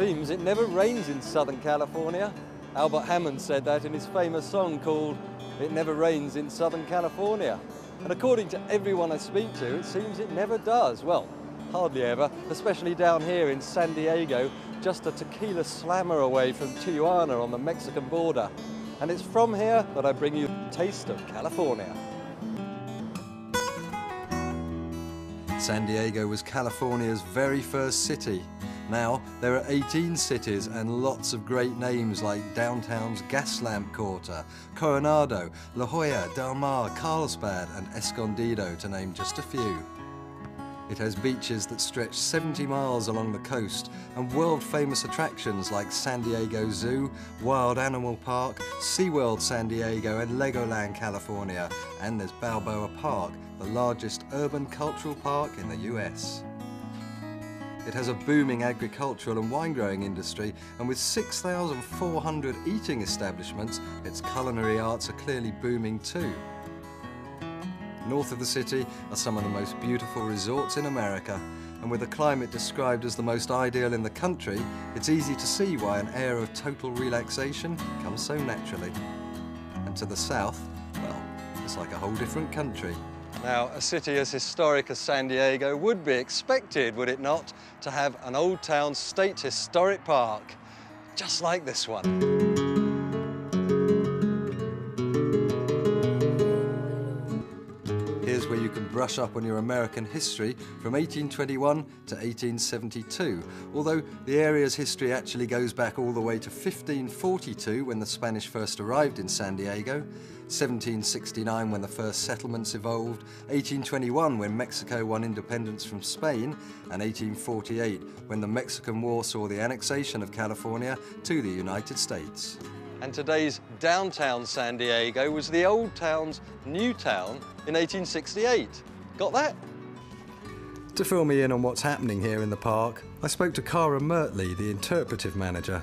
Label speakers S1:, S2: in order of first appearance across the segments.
S1: seems it never rains in Southern California. Albert Hammond said that in his famous song called "It Never Rains in Southern California." And according to everyone I speak to, it seems it never does. Well, hardly ever, especially down here in San Diego, just a tequila slammer away from Tijuana on the Mexican border. And it's from here that I bring you a taste of California. San Diego was California's very first city. Now, there are 18 cities and lots of great names like downtown's Gaslamp Quarter, Coronado, La Jolla, Del Mar, Carlsbad and Escondido, to name just a few. It has beaches that stretch 70 miles along the coast and world-famous attractions like San Diego Zoo, Wild Animal Park, SeaWorld San Diego and Legoland California. And there's Balboa Park, the largest urban cultural park in the US. It has a booming agricultural and wine-growing industry, and with 6,400 eating establishments, its culinary arts are clearly booming too. North of the city are some of the most beautiful resorts in America, and with a climate described as the most ideal in the country, it's easy to see why an air of total relaxation comes so naturally. And to the south, well, it's like a whole different country. Now, a city as historic as San Diego would be expected, would it not, to have an Old Town State Historic Park, just like this one. Here's where you can brush up on your American history from 1821 to 1872, although the area's history actually goes back all the way to 1542 when the Spanish first arrived in San Diego, 1769 when the first settlements evolved, 1821 when Mexico won independence from Spain, and 1848 when the Mexican War saw the annexation of California to the United States. And today's downtown San Diego was the old town's new town in 1868. Got that? To fill me in on what's happening here in the park, I spoke to Cara Mertley, the interpretive manager.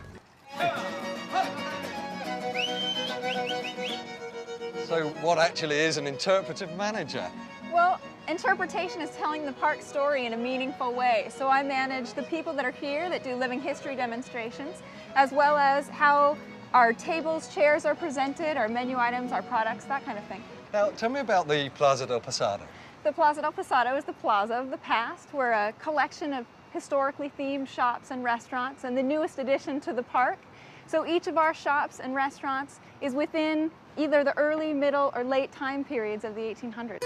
S1: So what actually is an interpretive manager?
S2: Well, interpretation is telling the park story in a meaningful way. So I manage the people that are here that do living history demonstrations, as well as how our tables, chairs are presented, our menu items, our products, that kind of thing.
S1: Now, tell me about the Plaza del Pasado.
S2: The Plaza del Pasado is the plaza of the past. We're a collection of historically themed shops and restaurants, and the newest addition to the park. So each of our shops and restaurants is within either the early, middle, or late time periods of the 1800s.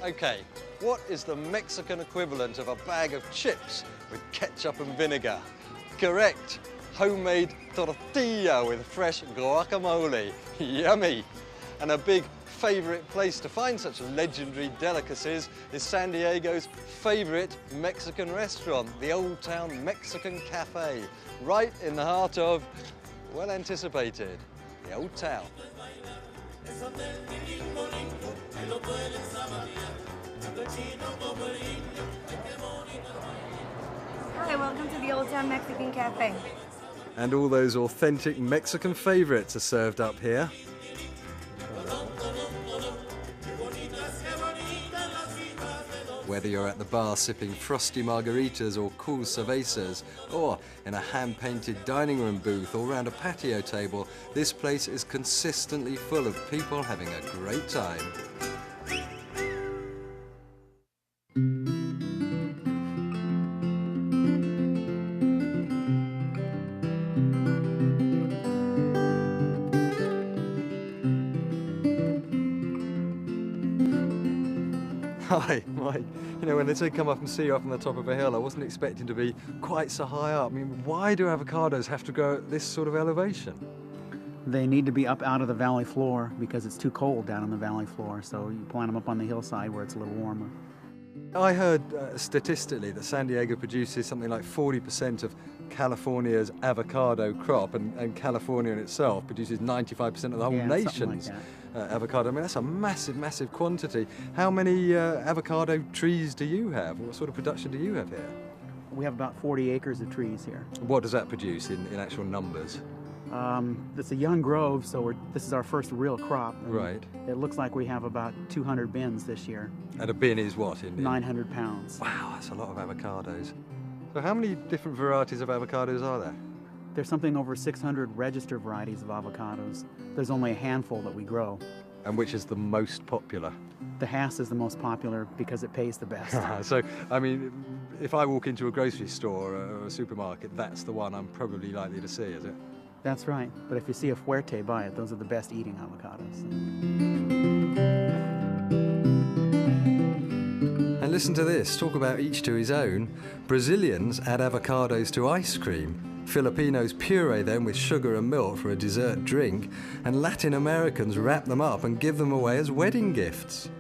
S1: Okay, what is the Mexican equivalent of a bag of chips with ketchup and vinegar? Correct, homemade tortilla with fresh guacamole. Yummy! And a big favourite place to find such legendary delicacies is San Diego's favourite Mexican restaurant, the Old Town Mexican Cafe, right in the heart of, well anticipated, the Old Town.
S3: Hi, welcome to the Old Town Mexican Cafe.
S1: And all those authentic Mexican favourites are served up here. Whether you're at the bar sipping frosty margaritas or cool cervezas, or in a hand-painted dining room booth or round a patio table, this place is consistently full of people having a great time. Hi, Mike. You know, when they say come up and see you up on the top of a hill, I wasn't expecting to be quite so high up. I mean, why do avocados have to grow at this sort of elevation?
S4: They need to be up out of the valley floor because it's too cold down on the valley floor, so you plant them up on the hillside where it's a little warmer.
S1: I heard statistically that San Diego produces something like 40% of California's avocado crop, and California in itself produces 95% of the whole nation's avocado. I mean, that's a massive, massive quantity. How many avocado trees do you have? What sort of production do you have here?
S4: We have about 40 acres of trees here.
S1: What does that produce in actual numbers?
S4: It's a young grove, so this is our first real crop. and
S1: Right.
S4: It looks like we have about 200 bins this year,
S1: And a bin is what in
S4: 900 pounds.
S1: Wow, that's a lot of avocados. So how many different varieties of avocados are there?
S4: There's something over 600 registered varieties of avocados. There's only a handful that we grow.
S1: And which is the most popular?
S4: The Hass is the most popular because it pays the best.
S1: So, I mean, if I walk into a grocery store or a supermarket, that's the one I'm probably likely to see, is it?
S4: That's right. But if you see a Fuerte, buy it. Those are the best eating avocados.
S1: And listen to this, talk about each to his own. Brazilians add avocados to ice cream. Filipinos puree them with sugar and milk for a dessert drink, and Latin Americans wrap them up and give them away as wedding gifts.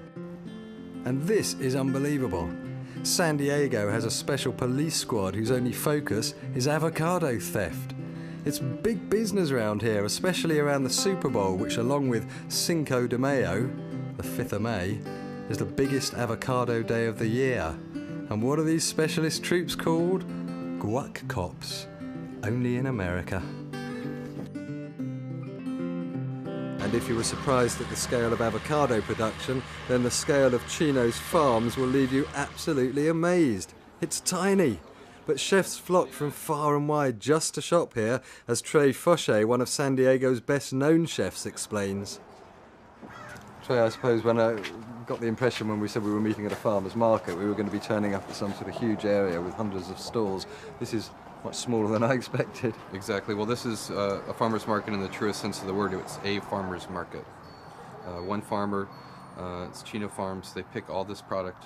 S1: And this is unbelievable. San Diego has a special police squad whose only focus is avocado theft. It's big business around here, especially around the Super Bowl, which along with Cinco de Mayo, the 5th of May, is the biggest avocado day of the year. And what are these specialist troops called? Guac Cops. Only in America. And if you were surprised at the scale of avocado production, then the scale of Chino's farms will leave you absolutely amazed. It's tiny, but chefs flock from far and wide just to shop here, as Trey Fauché, one of San Diego's best-known chefs, explains. Trey, I suppose when I got the impression when we said we were meeting at a farmer's market, we were going to be turning up at some sort of huge area with hundreds of stalls. This is much smaller than I expected.
S5: Exactly. Well, this is a farmer's market in the truest sense of the word. It's a farmer's market. One farmer, it's Chino Farms, they pick all this product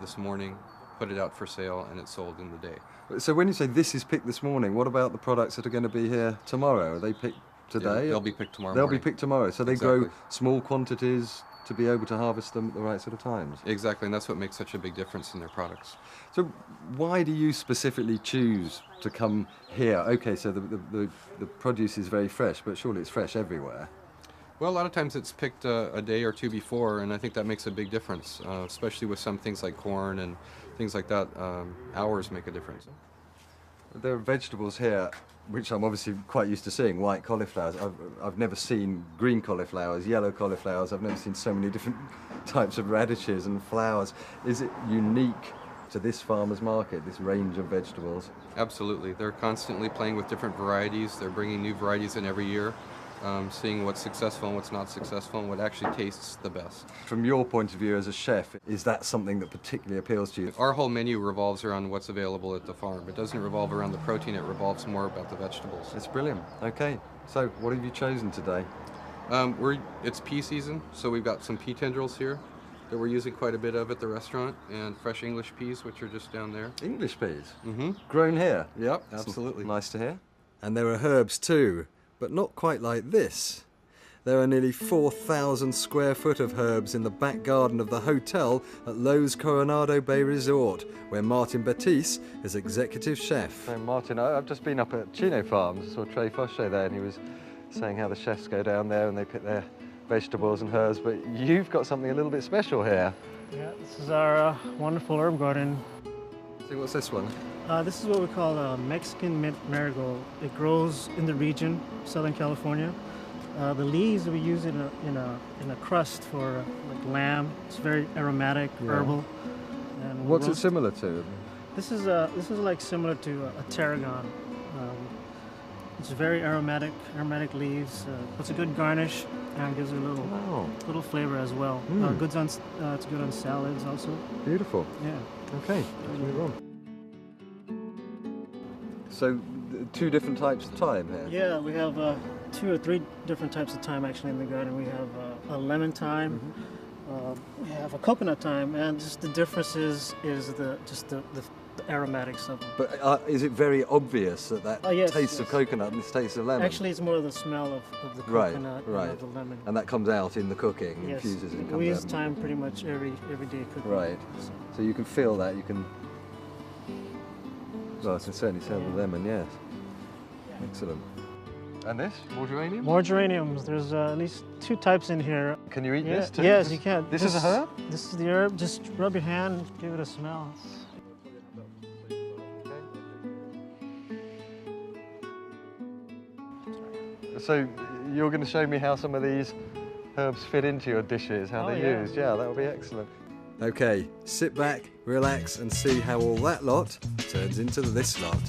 S5: this morning, put it out for sale, and it's sold in the day.
S1: So when you say this is picked this morning, what about the products that are going to be here tomorrow? Are they picked today?
S5: They'll be picked tomorrow
S1: They'll
S5: morning.
S1: be picked tomorrow. So they grow
S5: Exactly.
S1: small quantities to be able to harvest them at the right sort of times.
S5: Exactly, and that's what makes such a big difference in their products.
S1: So why do you specifically choose to come here? Okay, so the produce is very fresh, but surely it's fresh everywhere.
S5: Well, a lot of times it's picked a day or two before, and I think that makes a big difference, especially with some things like corn and things like that. Hours make a difference.
S1: There are vegetables here, which I'm obviously quite used to seeing, white cauliflowers. I've never seen green cauliflowers, yellow cauliflowers. I've never seen so many different types of radishes and flowers. Is it unique to this farmer's market, this range of vegetables?
S5: Absolutely. They're constantly playing with different varieties. They're bringing new varieties in every year, seeing what's successful and what's not successful and what actually tastes the best.
S1: From your point of view as a chef, is that something that particularly appeals to you?
S5: Our whole menu revolves around what's available at the farm. It doesn't revolve around the protein, it revolves more about the vegetables.
S1: It's brilliant. Okay, so what have you chosen today?
S5: It's pea season, so we've got some pea tendrils here that we're using quite a bit of at the restaurant, and fresh English peas, which are just down there.
S1: English peas?
S5: Mm-hmm.
S1: Grown here?
S5: Yep,
S1: That's
S5: absolutely.
S1: nice to hear. And there are herbs too, but not quite like this. There are nearly 4,000 square foot of herbs in the back garden of the hotel at Lowe's Coronado Bay Resort, where Martin Batiste is executive chef. So Martin, I've just been up at Chino Farms, saw Trey Fauché there, and he was saying how the chefs go down there and they pick their vegetables and herbs, but you've got something a little bit special here.
S6: Yeah, this is our wonderful herb garden.
S1: So what's this one?
S6: This is what we call a Mexican mint marigold. It grows in the region, Southern California. The leaves we use in a crust for like lamb. It's very aromatic, herbal. And we
S1: What's it
S6: roast-
S1: similar to?
S6: This is like similar to a tarragon. It's very aromatic leaves. It's a good garnish and gives it a little flavor as well. It's good on salads also.
S1: Beautiful.
S6: Yeah.
S1: Okay, let's move on. So, two different types of thyme here?
S6: Yeah, we have 2 or 3 different types of thyme actually in the garden. We have a lemon thyme, we have a coconut thyme, and just the difference is the aromatics of them.
S1: But is it very obvious that
S6: Yes,
S1: taste of
S6: yes.
S1: coconut and this taste of lemon?
S6: Actually, it's more the smell of the
S1: Right,
S6: coconut
S1: right.
S6: and of the lemon.
S1: And that comes out in the cooking,
S6: Yes,
S1: infuses and comes
S6: we use
S1: out.
S6: thyme pretty much everyday cooking.
S1: Right. So you can feel that, you can... Well, I can certainly smell the lemon, yes. Excellent. And this, more geranium?
S6: More geraniums. There's at least 2 types in here.
S1: Can you eat
S6: Yeah,
S1: this too?
S6: yes, you can.
S1: This is a herb?
S6: This is the herb. Just rub your hand, give it a smell.
S1: So you're going to show me how some of these herbs fit into your dishes, how they're used. Yeah, that would be excellent. Okay, sit back, relax, and see how all that lot turns into this lot.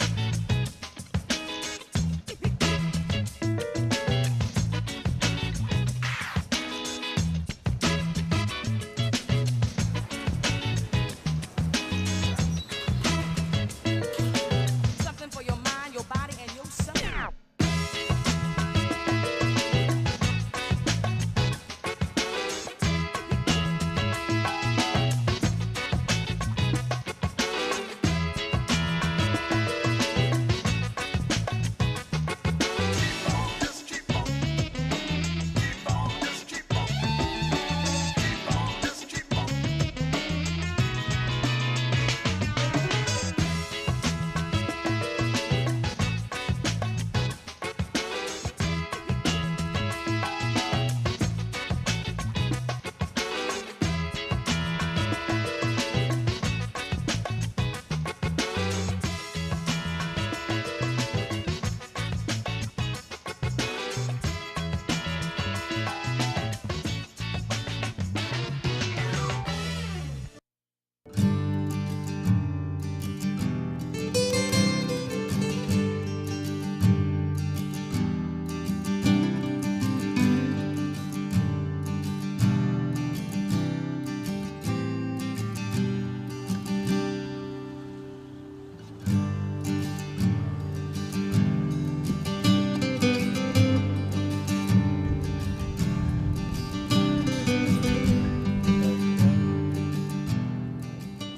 S7: Something for your mind, your body, and your soul.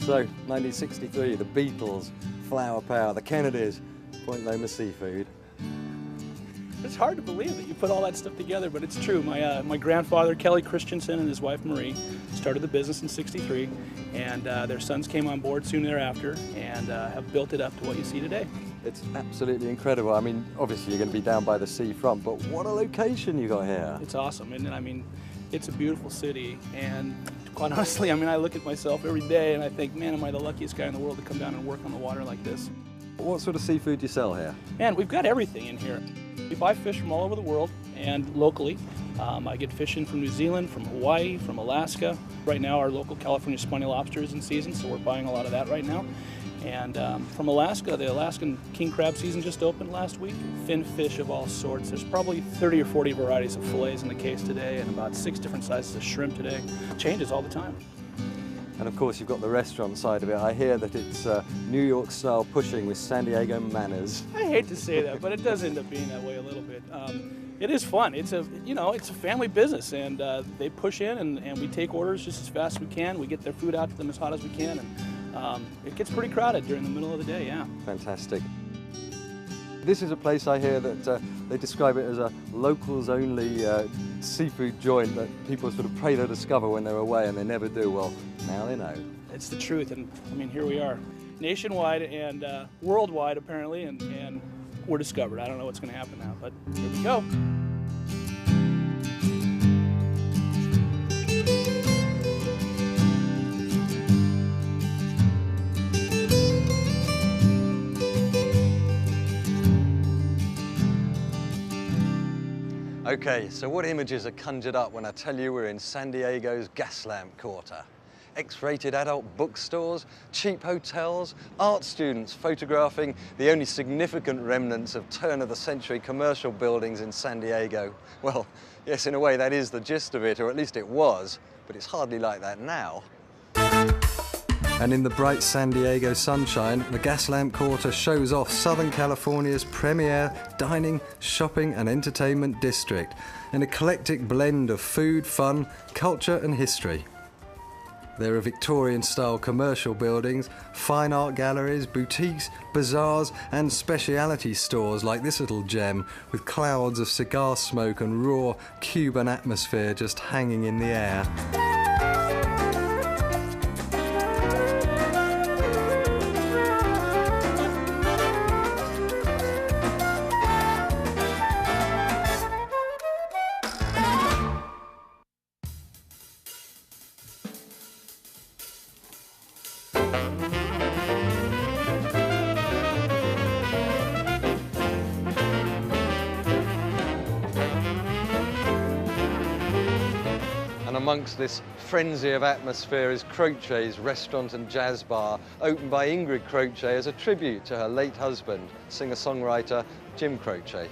S1: So, 1963, the Beatles, Flower Power, the Kennedys, Point Loma Seafood.
S8: It's hard to believe that you put all that stuff together, but it's true. My grandfather, Kelly Christensen, and his wife Marie started the business in '63, and their sons came on board soon thereafter and have built it up to what you see today.
S1: It's absolutely incredible. I mean, obviously you're going to be down by the seafront, but what a location you got here.
S8: It's awesome, and I mean, it's a beautiful city, and quite honestly, I mean, I look at myself every day and I think, man, am I the luckiest guy in the world to come down and work on the water like this.
S1: What sort of seafood do you sell here?
S8: Man, we've got everything in here. We buy fish from all over the world and locally. I get fish in from New Zealand, from Hawaii, from Alaska. Right now, our local California spiny lobster is in season, so we're buying a lot of that right now. And from Alaska, the Alaskan king crab season just opened last week. Fin fish of all sorts. There's probably 30 or 40 varieties of fillets in the case today and about 6 different sizes of shrimp today. Changes all the time.
S1: And of course, you've got the restaurant side of it. I hear that it's New York style pushing with San Diego manners.
S8: I hate to say that, but it does end up being that way a little bit. It is fun. It's a family business, and they push in, and we take orders just as fast as we can. We get their food out to them as hot as we can, and it gets pretty crowded during the middle of the day. Yeah.
S1: Fantastic. This is a place I hear that they describe it as a locals-only seafood joint that people sort of pray to discover when they're away, and they never do. Well, now they know.
S8: It's the truth, and I mean, here we are, nationwide and worldwide apparently, and we're discovered. I don't know what's going to happen now, but here we go.
S1: Okay, so what images are conjured up when I tell you we're in San Diego's Gaslamp Quarter? X-rated adult bookstores, cheap hotels, art students photographing the only significant remnants of turn-of-the-century commercial buildings in San Diego. Well, yes, in a way that is the gist of it, or at least it was, but it's hardly like that now. And in the bright San Diego sunshine, the Gaslamp Quarter shows off Southern California's premier dining, shopping and entertainment district, an eclectic blend of food, fun, culture and history. There are Victorian-style commercial buildings, fine art galleries, boutiques, bazaars and specialty stores like this little gem with clouds of cigar smoke and raw Cuban atmosphere just hanging in the air. amongst this frenzy of atmosphere is Croce's restaurant and jazz bar, opened by Ingrid Croce as a tribute to her late husband, singer-songwriter Jim Croce.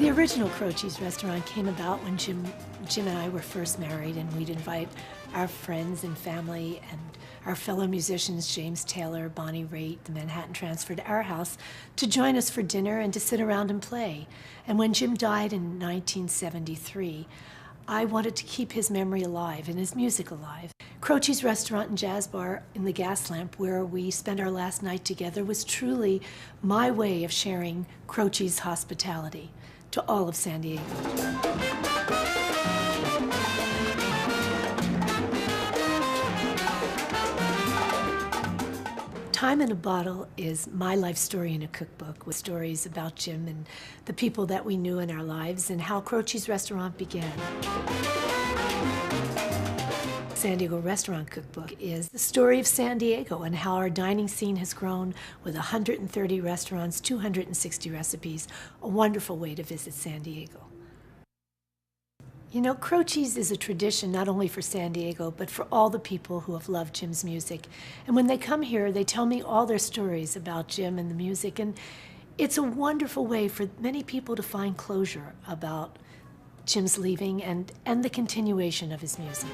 S9: The original Croce's restaurant came about when Jim and I were first married, and we'd invite our friends and family and our fellow musicians, James Taylor, Bonnie Raitt, the Manhattan Transfer, to our house to join us for dinner and to sit around and play. And when Jim died in 1973, I wanted to keep his memory alive and his music alive. Croce's restaurant and jazz bar in the Gaslamp, where we spent our last night together, was truly my way of sharing Croce's hospitality to all of San Diego. Time in a Bottle is my life story in a cookbook with stories about Jim and the people that we knew in our lives and how Croce's restaurant began. San Diego Restaurant Cookbook is the story of San Diego and how our dining scene has grown with 130 restaurants, 260 recipes, a wonderful way to visit San Diego. You know, Croce's is a tradition not only for San Diego, but for all the people who have loved Jim's music. And when they come here, they tell me all their stories about Jim and the music, and it's a wonderful way for many people to find closure about Jim's leaving and the continuation of his music.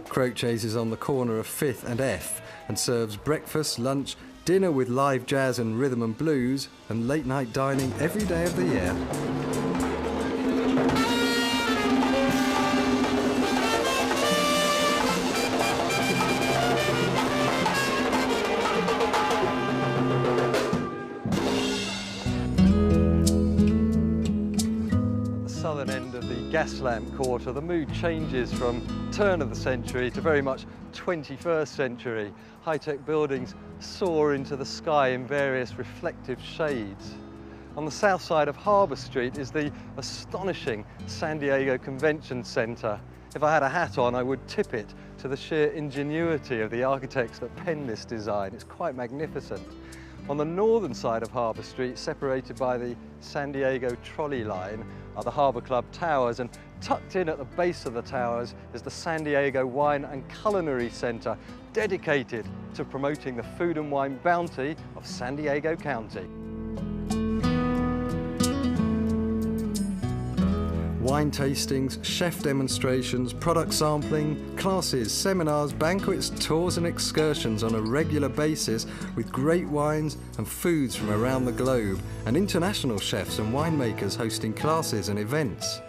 S1: Croce's is on the corner of 5th and F and serves breakfast, lunch, dinner with live jazz and rhythm and blues, and late night dining every day of the year. Southern end of the Gaslamp Quarter, the mood changes from turn of the century to very much 21st century. High-tech buildings soar into the sky in various reflective shades. On the south side of Harbour Street is the astonishing San Diego Convention Center. If I had a hat on, I would tip it to the sheer ingenuity of the architects that penned this design. It's quite magnificent. On the northern side of Harbour Street, separated by the San Diego trolley line, are the Harbour Club Towers, and tucked in at the base of the towers is the San Diego Wine and Culinary Center, dedicated to promoting the food and wine bounty of San Diego County. Wine tastings, chef demonstrations, product sampling, classes, seminars, banquets, tours and excursions on a regular basis with great wines and foods from around the globe, and international chefs and winemakers hosting classes and events.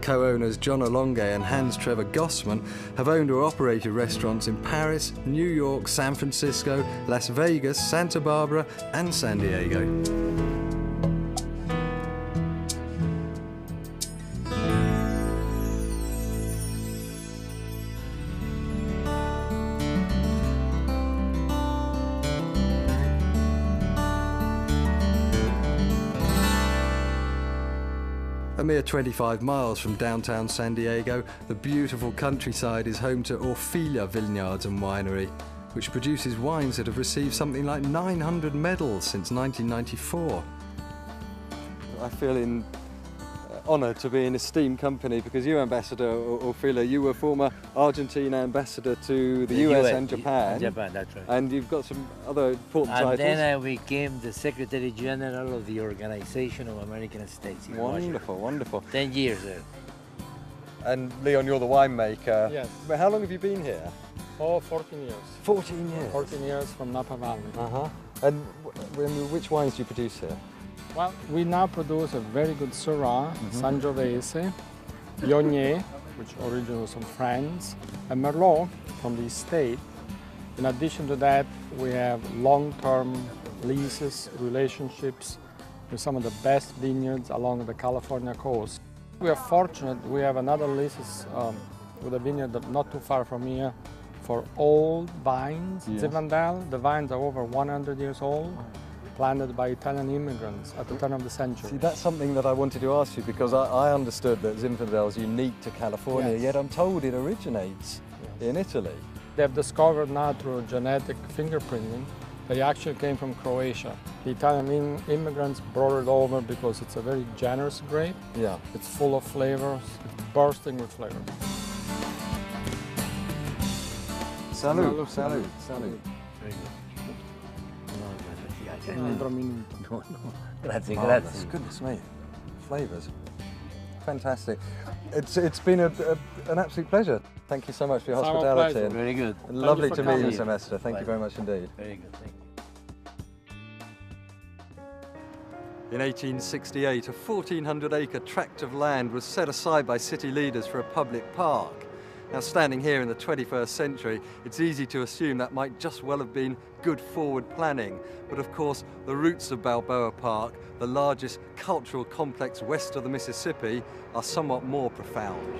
S1: Co-owners John Alonge and Hans Trevor Gossman have owned or operated restaurants in Paris, New York, San Francisco, Las Vegas, Santa Barbara and San Diego. A mere 25 miles from downtown San Diego, the beautiful countryside is home to Orfila Vineyards and Winery, which produces wines that have received something like 900 medals since 1994. I feel honoured to be in esteemed company because you, Ambassador Orfila, you were former Argentine ambassador to the US and Japan.
S10: Japan, that's right.
S1: And you've got some other important titles.
S10: And then I became the Secretary General of the Organization of American States in
S1: Wonderful,
S10: Washington.
S1: wonderful.
S10: 10 years there.
S1: And Leon, you're the winemaker.
S11: Yes.
S1: But how long have you been here?
S11: Oh, 14 years.
S1: 14 years?
S11: 14 years from Napa Valley.
S1: And which wines do you produce here?
S11: Well, we now produce a very good Syrah, Sangiovese, Viognier, which originates from France, and Merlot from the estate. In addition to that, we have long-term leases, relationships with some of the best vineyards along the California coast. We are fortunate, we have another leases with a vineyard not too far from here for old vines.
S1: Yes.
S11: Zinfandel, the vines are over 100 years old, planted by Italian immigrants at the turn of the century.
S1: See, that's something that I wanted to ask you because I understood that Zinfandel is unique to California,
S11: Yes.
S1: yet I'm told it originates in Italy.
S11: They've discovered now through genetic fingerprinting, they actually came from Croatia. The Italian immigrants brought it over because it's a very generous grape.
S1: Yeah.
S11: It's full of flavors, it's bursting with flavor.
S1: Salud, salud, salud.
S10: No, grazie,
S1: Marvelous.
S10: grazie.
S1: Goodness me, flavours. Fantastic. It's been an absolute pleasure. Thank you so much for your hospitality.
S10: Pleasure. Very good.
S1: Lovely
S11: Thank
S1: to
S11: you for
S1: meet you,
S11: coming.
S1: Semester. Thank you very much indeed.
S10: Very good, thank you.
S1: In 1868, a 1,400-acre tract of land was set aside by city leaders for a public park. Now, standing here in the 21st century, it's easy to assume that might just well have been good forward planning. But of course, the roots of Balboa Park, the largest cultural complex west of the Mississippi, are somewhat more profound.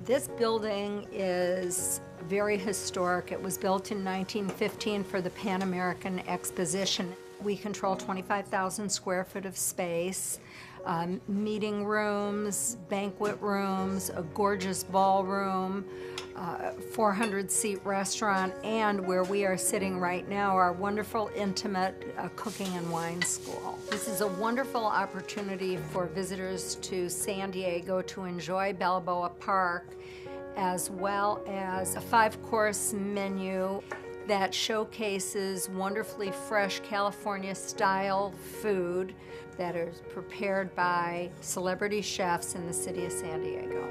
S12: This building is very historic. It was built in 1915 for the Pan American Exposition. We control 25,000 square foot of space, meeting rooms, banquet rooms, a gorgeous ballroom, 400-seat restaurant, and where we are sitting right now, our wonderful intimate cooking and wine school. This is a wonderful opportunity for visitors to San Diego to enjoy Balboa Park, as well as a 5-course menu that showcases wonderfully fresh California-style food that is prepared by celebrity chefs in the city of San Diego.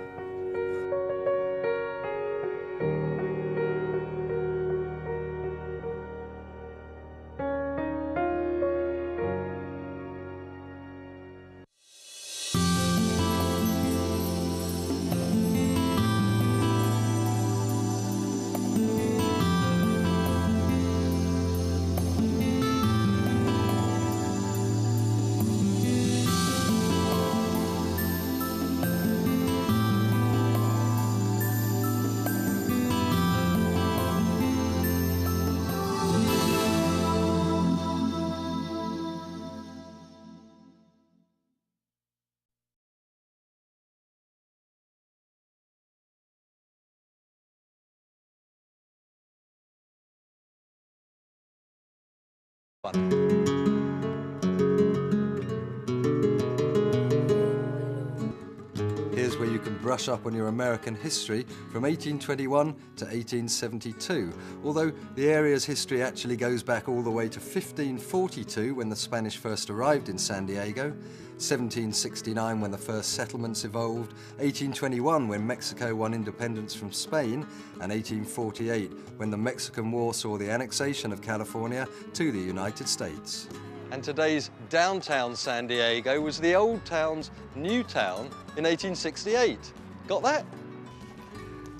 S1: Here's where you can brush up on your American history from 1821 to 1872, although the area's history actually goes back all the way to 1542 when the Spanish first arrived in San Diego, 1769 when the first settlements evolved, 1821 when Mexico won independence from Spain, and 1848 when the Mexican War saw the annexation of California to the United States. And today's downtown San Diego was the old town's new town in 1868. Got that?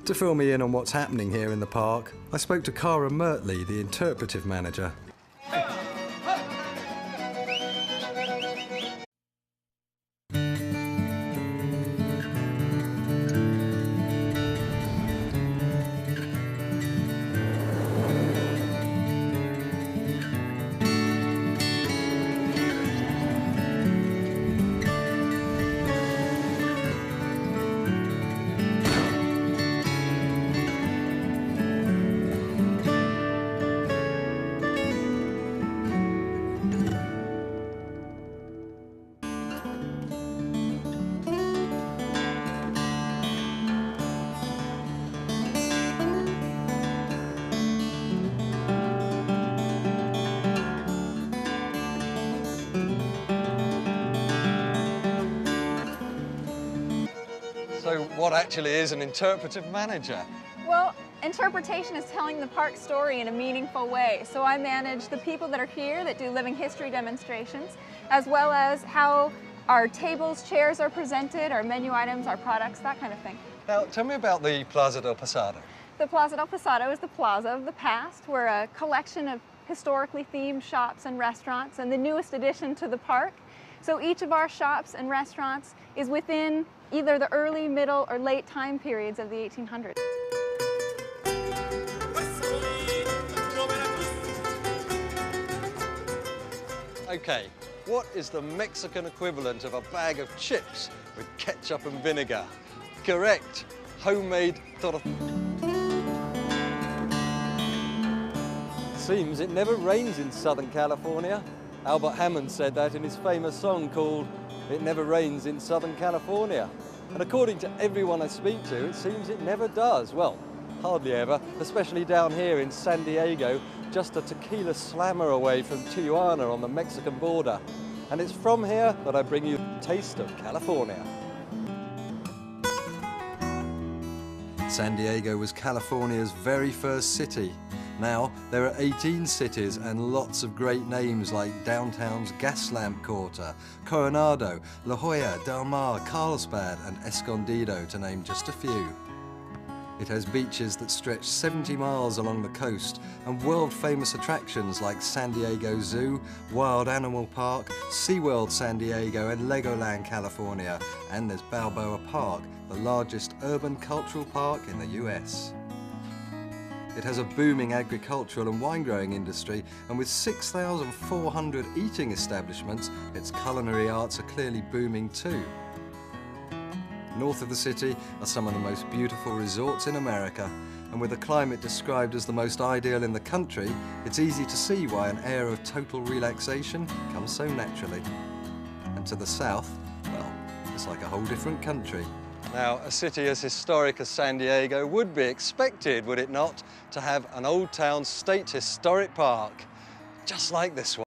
S1: To fill me in on what's happening here in the park, I spoke to Cara Mertley, the interpretive manager. So what actually is an interpretive manager?
S2: Well, interpretation is telling the park story in a meaningful way. So I manage the people that are here that do living history demonstrations, as well as how our tables, chairs are presented, our menu items, our products, that kind of thing.
S1: Now, tell me about the Plaza del Pasado.
S2: The Plaza del Pasado is the plaza of the past. We're a collection of historically themed shops and restaurants, and the newest addition to the park. So each of our shops and restaurants is within either the early, middle, or late time periods of the 1800s.
S1: Okay, What is the Mexican equivalent of a bag of chips with ketchup and vinegar? Correct, homemade tortillas. Seems it never rains in Southern California. Albert Hammond said that in his famous song called "It Never Rains in Southern California." And according to everyone I speak to, it seems it never does. Well, hardly ever, especially down here in San Diego, just a tequila slammer away from Tijuana on the Mexican border. And it's from here that I bring you a taste of California. San Diego was California's very first city. Now, there are 18 cities and lots of great names like downtown's Gaslamp Quarter, Coronado, La Jolla, Del Mar, Carlsbad and Escondido, to name just a few. It has beaches that stretch 70 miles along the coast and world-famous attractions like San Diego Zoo, Wild Animal Park, SeaWorld San Diego and Legoland California. And there's Balboa Park, the largest urban cultural park in the US. It has a booming agricultural and wine-growing industry, and with 6,400 eating establishments, its culinary arts are clearly booming too. North of the city are some of the most beautiful resorts in America, and with a climate described as the most ideal in the country, it's easy to see why an air of total relaxation comes so naturally. And to the south, well, it's like a whole different country. Now, a city as historic as San Diego would be expected, would it not, to have an Old Town State Historic Park, just like this one.